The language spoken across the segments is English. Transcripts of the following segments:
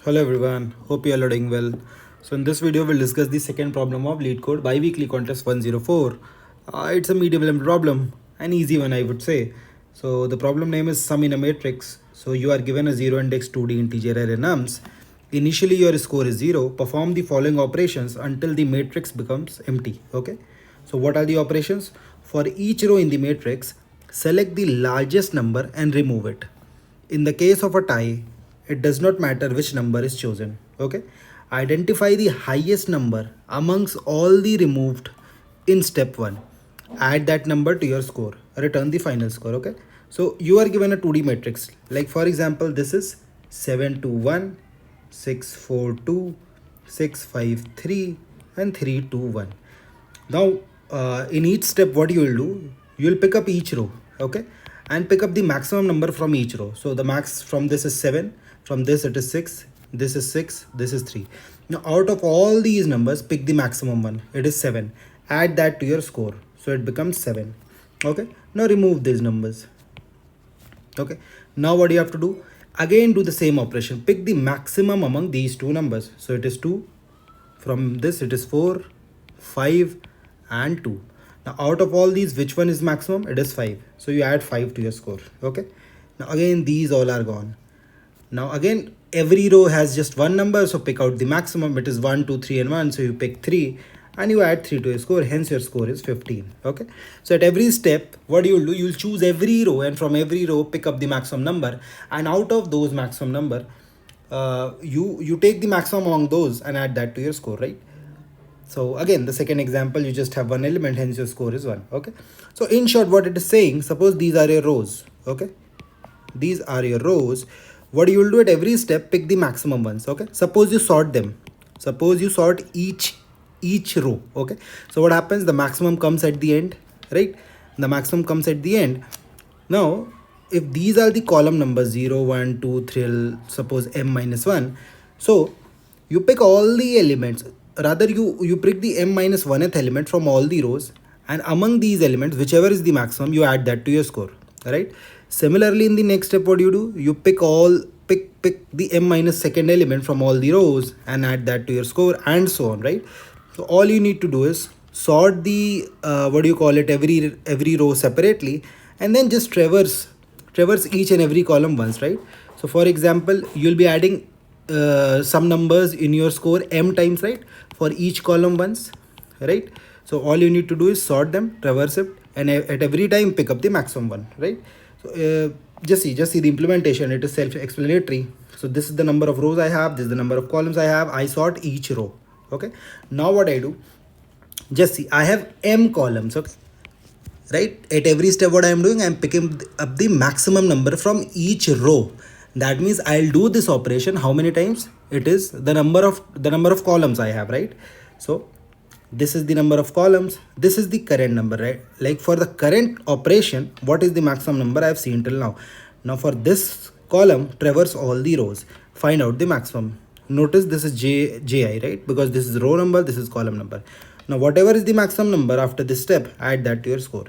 Hello everyone, hope you all are doing well. So in this video we'll discuss the second problem of Leetcode BiWeekly contest 104. It's a medium level problem, an easy one I would say. So the problem name is sum in a matrix. So you are given a 0 index 2D integer array nums. Initially your score is 0. Perform the following operations until the matrix becomes empty. Okay. So what are the operations? For each row in the matrix, select the largest number and remove it. In the case of a tie, it does not matter which number is chosen. Okay. Identify the highest number amongst all the removed in step 1. Add that number to your score. Return the final score. Okay. So you are given a 2D matrix. Like for example, this is 721, 642, 653 and 321. Now in each step what you will do, you will pick up each row, okay, and pick up the maximum number from each row. So the max from this is 7, from this it is 6, this is 6, this is 3. Now out of all these numbers, pick the maximum one, it is 7. Add that to your score, so it becomes 7. Okay, now remove these numbers. Okay, now what you have to do, again do the same operation, pick the maximum among these two numbers. So it is 2, from this it is 4, 5 and 2. Now out of all these, which one is maximum? It is 5. So you add 5 to your score. Okay, now again these all are gone. Now again every row has just one number, so pick out the maximum. It is 1, 2, 3 and 1, so you pick 3 and you add 3 to your score, hence your score is 15. Okay, so at every step what you will do, you will choose every row and from every row pick up the maximum number, and out of those maximum number you take the maximum among those and add that to your score, right? So again, the second example, you just have one element, hence your score is 1. Okay, so in short what it is saying, suppose these are your rows. Okay, these are your rows. What you will do at every step, pick the maximum ones. Okay, suppose you sort them, suppose you sort each row. Okay, so what happens, the maximum comes at the end, right? The maximum comes at the end. Now if these are the column numbers 0, 1, 2, 3, suppose m minus 1, so you pick all the elements, rather you pick the m minus 1th element from all the rows, and among these elements whichever is the maximum, you add that to your score, right? Similarly in the next step what you do, you pick the m minus second element from all the rows and add that to your score, and so on, right? So all you need to do is sort the every row separately, and then just traverse each and every column once, right? So for example, you'll be adding some numbers in your score m times, right, for each column once, right? So all you need to do is sort them, traverse it, and at every time pick up the maximum one, right? So just see the implementation, it is self-explanatory. So this is the number of rows I have, this is the number of columns I have, I sort each row. Okay, now what I do, just see, I have m columns. Okay, right, at every step what I am doing, I am picking up the maximum number from each row. That means I'll do this operation how many times? It is the number of columns I have, right? So this is the number of columns, this is the current number, right? Like for the current operation, what is the maximum number I have seen till now? Now for this column, traverse all the rows, find out the maximum. Notice this is ji, right? Because this is row number, this is column number. Now whatever is the maximum number after this step, add that to your score.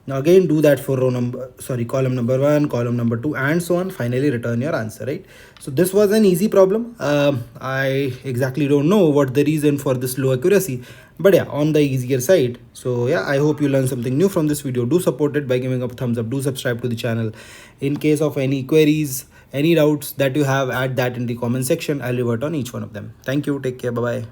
Now again do that for column number 1, column number 2 and so on. Finally return your answer, right? So this was an easy problem. I exactly don't know what the reason for this low accuracy, but yeah, on the easier side. So yeah, I hope you learned something new from this video. Do support it by giving a thumbs up, do subscribe to the channel. In case of any queries, any doubts that you have, add that in the comment section. I'll revert on each one of them. Thank you, take care, bye bye.